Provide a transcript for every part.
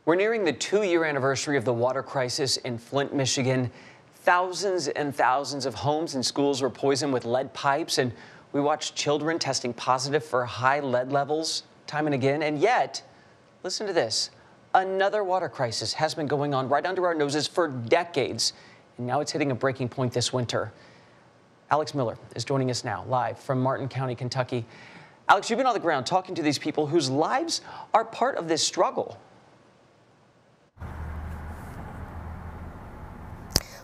We're nearing the 2-year anniversary of the water crisis in Flint, Michigan. Thousands and thousands of homes and schools were poisoned with lead pipes, and we watched children testing positive for high lead levels time and again. And yet, listen to this, another water crisis has been going on right under our noses for decades, and now it's hitting a breaking point this winter. Alex Miller is joining us now live from Martin County, Kentucky. Alex, you've been on the ground talking to these people whose lives are part of this struggle.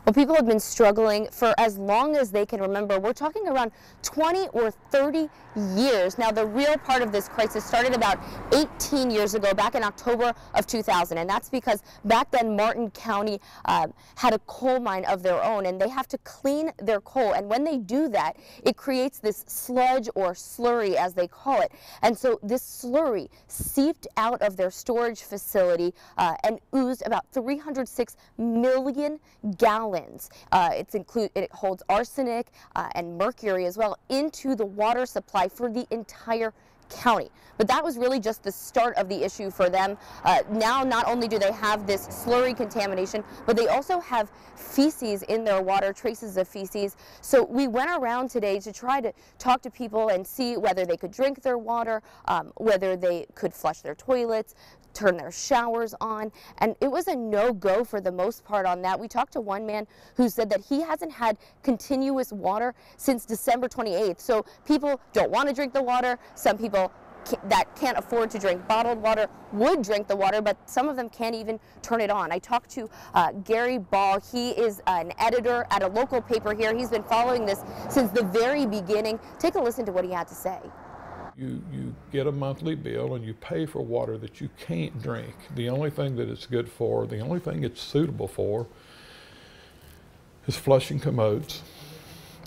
Well, people have been struggling for as long as they can remember. We're talking around 20 or 30 years. Now, the real part of this crisis started about 18 years ago, back in October of 2000. And that's because back then Martin County had a coal mine of their own, and they have to clean their coal. And when they do that, it creates this sludge or slurry, as they call it. And so this slurry seeped out of their storage facility and oozed about 306 million gallons. It holds arsenic and mercury as well into the water supply for the entire county. But that was really just the start of the issue for them. Now, not only do they have this slurry contamination, but they also have feces in their water, traces of feces. So we went around today to try to talk to people and see whether they could drink their water, whether they could flush their toilets, turn their showers on, and it was a no-go for the most part on that. We talked to one man who said that he hasn't had continuous water since December 28th. So people don't want to drink the water. Some people that can't afford to drink bottled water would drink the water, but some of them can't even turn it on. I talked to Gary Ball. He is an editor at a local paper here. He's been following this since the very beginning. Take a listen to what he had to say. You get a monthly bill and you pay for water that you can't drink. The only thing that it's good for, the only thing it's suitable for is flushing commodes.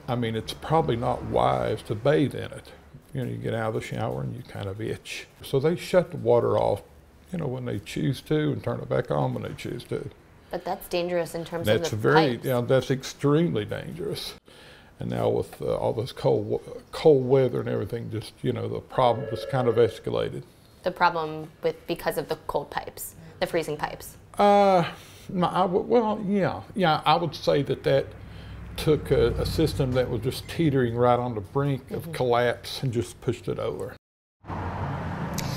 I mean, it's probably not wise to bathe in it. You know, you get out of the shower and you kind of itch. So they shut the water off, you know, when they choose to, and turn it back on when they choose to. But that's dangerous in terms of the pipes. Yeah, that's extremely dangerous. And now with all this cold weather and everything, just, you know, the problem just kind of escalated. The problem because of the cold pipes, the freezing pipes? I would say that took a system that was just teetering right on the brink of collapse and just pushed it over.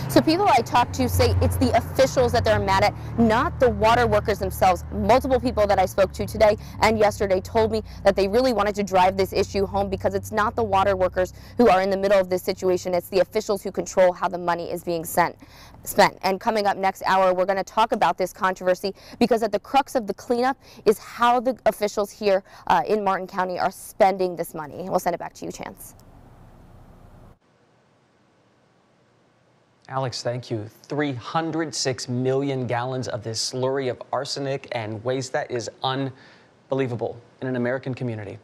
So people I talked to say it's the officials that they're mad at, not the water workers themselves. Multiple people that I spoke to today and yesterday told me that they really wanted to drive this issue home because it's not the water workers who are in the middle of this situation. It's the officials who control how the money is being spent. And coming up next hour, we're going to talk about this controversy because at the crux of the cleanup is how the officials here in Martin County are spending this money. We'll send it back to you, Chance. Alex, thank you. 306 million gallons of this slurry of arsenic and waste. That is unbelievable in an American community.